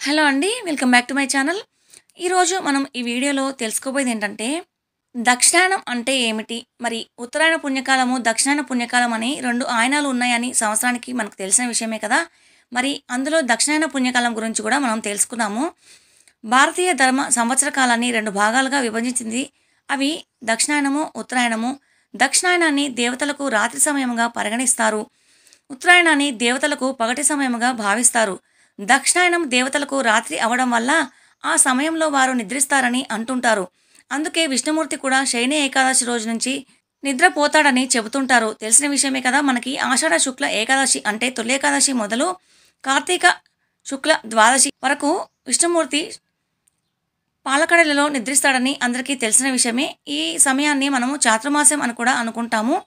Hello అండి. Welcome back to my channel. ఈరోజు మనం ఈ వీడియోలో తెలుసుకోబోయేది ఏంటంటే, దక్షిణాయనం అంటే ఏమిటి? మరి ఉత్తరాయణ పుణ్యకాలము, దక్షిణాయన పుణ్యకాలం అని 2 ఆయనాలు ఉన్నాయని సంవత్సరానికి మనకు తెలిసిన విషయమే కదా! మరి అందులో దక్షిణాయన పుణ్యకాలం గురించి కూడా మనం తెలుసుకుందాము. భారతీయ ధర్మ సంవత్సర కాలాన్ని 2 భాగాలుగా విభజించింది. అవి దక్షిణాయనము, ఉత్తరాయణము. దక్షిణాయనాన్ని దేవతలకు రాత్రి సమయంగా పరిగణిస్తారు. ఉత్తరాయణాన్ని దేవతలకు పగటి సమయముగా భావిస్తారు. దక్షిణాయనం దేవతలకు రాత్రి అవడం వల్ల ఆ సమయంలో వారు నిద్రిస్తారని అంటుంటారు. అందుకే విష్ణుమూర్తి కూడా శయని ఏకాదశి రోజు నుంచి నిద్రపోతాడని చెబుతుంటారు. తెలిసిన విషయమే కదా! మనకి ఆషాఢ శుక్ల ఏకాదశి అంటే తొలి ఏకాదశి మొదలు కార్తీక శుక్ల ద్వాదశి వరకు విష్ణుమూర్తి పాలకడలలో నిద్రిస్తాడని అందరికీ తెలిసిన విషయమే. ఈ సమయాన్ని మనము చాతుర్మాస్యం అని కూడా అనుకుంటాము.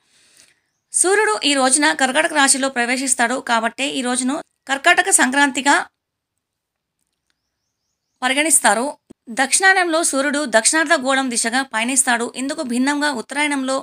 సూర్యుడు ఈ రోజున కర్కాటక రాశిలో ప్రవేశిస్తాడు కాబట్టే ఈ రోజును కర్కాటక సంక్రాంతిగా పరిగణిస్తారు. దక్షిణాయనంలో సూర్యుడు దక్షిణార్ధగోళం దిశగా పయనిస్తాడు. ఇందుకు భిన్నంగా ఉత్తరాయణంలో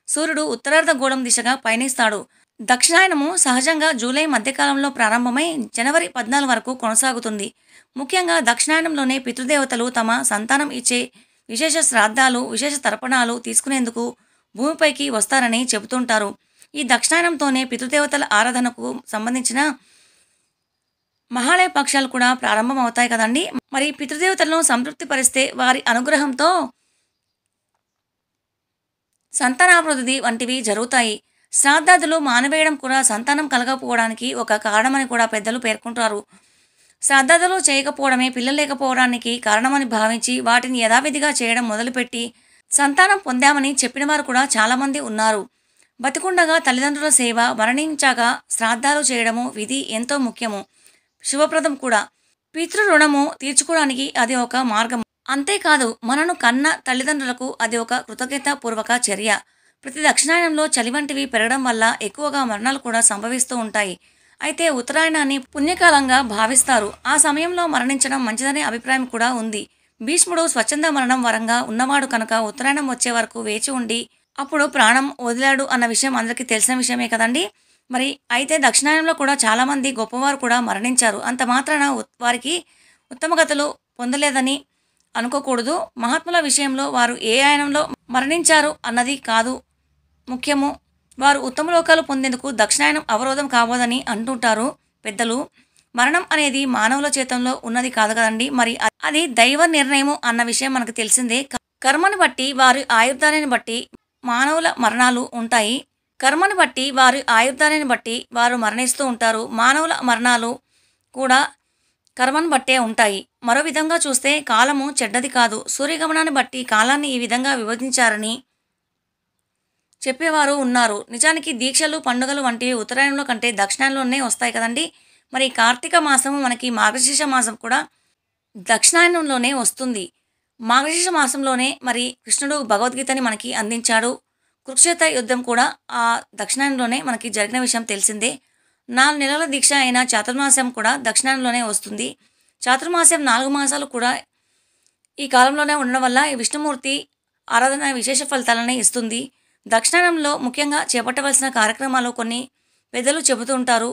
సూర్యుడు ఉత్తరార్ధగోళం దిశగా పయనిస్తాడు. దక్షిణాయనము సహజంగా జూలై మధ్యకాలంలో ప్రారంభమై జనవరి 14 వరకు కొనసాగుతుంది. ముఖ్యంగా దక్షిణాయనంలోనే పితృదేవతలు తమ సంతానం ఇచ్చే విశేష శ్రాద్ధాలు, విశేష తర్పణాలు తీసుకునేందుకు భూమిపైకి వస్తారని చెబుతుంటారు. ఈ దక్షిణాయనంతోనే పితృదేవతల ఆరాధనకు సంబంధించిన మహాలయ పక్షాలు కూడా ప్రారంభం అవుతాయి కదండి. మరి పితృదేవతలను సంతృప్తి పరిస్తే వారి అనుగ్రహంతో సంతానాభివృద్ధి వంటివి జరుగుతాయి. శ్రాద్ధాదులు మానవేయడం కూడా సంతానం కలగకపోవడానికి ఒక కారణమని కూడా పెద్దలు పేర్కొంటారు. శ్రాద్ధాదులు చేయకపోవడమే పిల్లలు లేకపోవడానికి కారణమని భావించి వాటిని యథావిధిగా చేయడం మొదలుపెట్టి సంతానం పొందామని చెప్పిన వారు కూడా చాలామంది ఉన్నారు. బతికుండగా తల్లిదండ్రుల సేవ, మరణించాక శ్రాద్ధాలు చేయడము విధి ఎంతో ముఖ్యము, శుభప్రదం కూడా. పితృ రుణము తీర్చుకోవడానికి అది ఒక మార్గం. అంతేకాదు మనను కన్న తల్లిదండ్రులకు అది ఒక కృతజ్ఞత పూర్వక చర్య. ప్రతి దక్షిణాయనంలో చలి వంటివి పెరగడం వల్ల ఎక్కువగా మరణాలు కూడా సంభవిస్తూ ఉంటాయి. అయితే ఉత్తరాయణాన్ని పుణ్యకాలంగా భావిస్తారు. ఆ సమయంలో మరణించడం మంచిదనే అభిప్రాయం కూడా ఉంది. భీష్ముడు స్వచ్ఛంద మరణం వరంగా ఉన్నవాడు కనుక ఉత్తరాయణం వచ్చే వరకు వేచి ఉండి అప్పుడు ప్రాణం వదిలాడు అన్న విషయం అందరికీ తెలిసిన విషయమే కదండి. మరి అయితే దక్షిణాయనంలో కూడా చాలామంది గొప్పవారు కూడా మరణించారు. అంత మాత్రాన వారికి ఉత్తమగతులు పొందలేదని అనుకోకూడదు. మహాత్ముల విషయంలో వారు ఏ ఆయనంలో మరణించారు అన్నది కాదు ముఖ్యము. వారు ఉత్తమ లోకాలు పొందేందుకు దక్షిణాయనం అవరోధం కాబోదని అంటుంటారు పెద్దలు. మరణం అనేది మానవుల చేతంలో ఉన్నది కాదు కదండి. మరి అది దైవ నిర్ణయము అన్న విషయం మనకు తెలిసిందే. కర్మను బట్టి వారి ఆయుర్దాయాన్ని బట్టి మానవుల మరణాలు ఉంటాయి. కర్మను బట్టి వారి ఆయుర్దాయాన్ని బట్టి వారు మరణిస్తూ ఉంటారు. మానవుల మరణాలు కూడా కర్మను బట్టే ఉంటాయి. మరో విధంగా చూస్తే కాలము చెడ్డది కాదు. సూర్యగమనాన్ని బట్టి కాలాన్ని ఈ విధంగా విభజించారని చెప్పేవారు ఉన్నారు. నిజానికి దీక్షలు, పండుగలు వంటివి ఉత్తరాయణంలో కంటే దక్షిణాయనంలోనే వస్తాయి కదండి. మరి కార్తీక మాసము మనకి మార్గశీర్ష మాసం కూడా దక్షిణాయనంలోనే వస్తుంది. మార్గశీర్ష మాసంలోనే మరి కృష్ణుడు భగవద్గీతని మనకి అందించాడు. కురుక్షేత్ర యుద్ధం కూడా ఆ దక్షిణాయనంలోనే మనకి జరిగిన విషయం తెలిసిందే. 4 నెలల దీక్ష అయిన చాతుర్మాస్యం కూడా దక్షిణాయనంలోనే వస్తుంది. చాతుర్మాస్యం 4 మాసాలు కూడా ఈ కాలంలోనే ఉండడం వల్ల ఈ విష్ణుమూర్తి ఆరాధన విశేష ఫలితాలని ఇస్తుంది. దక్షిణాయనంలో ముఖ్యంగా చేపట్టవలసిన కార్యక్రమాలు కొన్ని పెద్దలు చెబుతుంటారు.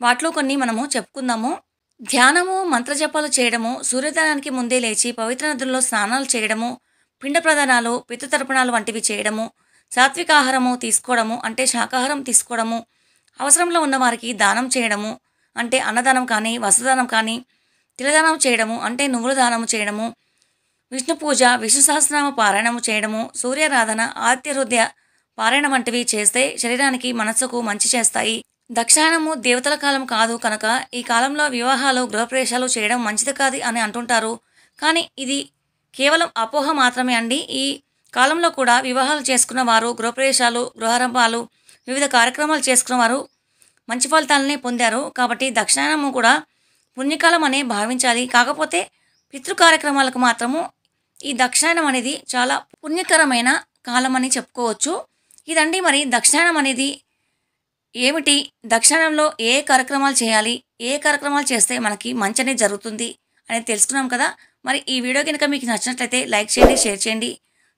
వాటిలో కొన్ని మనము చెప్పుకుందాము. ధ్యానము, మంత్రజపాలు చేయడము, సూర్యోదయానికి ముందే లేచి పవిత్ర నదుల్లో స్నానాలు చేయడము, పిండ ప్రదానాలు, పితృతర్పణాలు వంటివి చేయడము, సాత్విక ఆహారము తీసుకోవడము అంటే శాకాహారం తీసుకోవడము, అవసరంలో ఉన్న వారికి దానం చేయడము అంటే అన్నదానం కానీ, వస్త్రదానం కానీ, తిలదానం చేయడము అంటే నువ్వుల దానము చేయడము, విష్ణు పూజ, విష్ణు సహస్రనామ పారాయణము చేయడము, సూర్యారాధన, ఆదిత్య హృదయ పారాయణం వంటివి చేస్తే శరీరానికి, మనస్సుకు మంచి చేస్తాయి. దక్షిణాయనము దేవతల కాలం కాదు కనుక ఈ కాలంలో వివాహాలు, గృహప్రవేశాలు చేయడం మంచిది కాదు అని అంటుంటారు. కానీ ఇది కేవలం అపోహ మాత్రమే అండి. ఈ కాలంలో కూడా వివాహాలు చేసుకున్న వారు, గృహప్రవేశాలు, గృహారంభాలు, వివిధ కార్యక్రమాలు చేసుకున్న వారు మంచి ఫలితాలనే పొందారు. కాబట్టి దక్షిణాయనము కూడా పుణ్యకాలం అనే భావించాలి. కాకపోతే పితృ కార్యక్రమాలకు మాత్రము ఈ దక్షిణాయనం అనేది చాలా పుణ్యకరమైన కాలం అని చెప్పుకోవచ్చు. ఇదండి మరి దక్షిణాయనం అనేది ఏమిటి, దక్షిణాయనంలో ఏ కార్యక్రమాలు చేయాలి, ఏ కార్యక్రమాలు చేస్తే మనకి మంచి అనేది జరుగుతుంది అనేది తెలుసుకున్నాం కదా. మరి ఈ వీడియో కనుక మీకు నచ్చినట్లయితే లైక్ చేయండి, షేర్ చేయండి,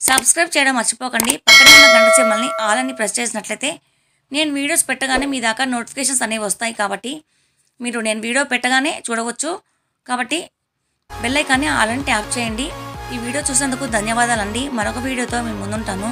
సబ్స్క్రైబ్ చేయడం మర్చిపోకండి. పక్కనే ఉన్న గంట సింబల్ని ఆల్ అని ప్రెస్ చేసినట్లయితే నేను వీడియోస్ పెట్టగానే మీ దాకా నోటిఫికేషన్స్ అనేవి వస్తాయి. కాబట్టి మీరు నేను వీడియో పెట్టగానే చూడవచ్చు. కాబట్టి బెల్ ఐకాన్ని ఆల్ అని ట్యాప్ చేయండి. ఈ వీడియో చూసినందుకు ధన్యవాదాలండి. మరొక వీడియోతో మీ ముందుంటాను.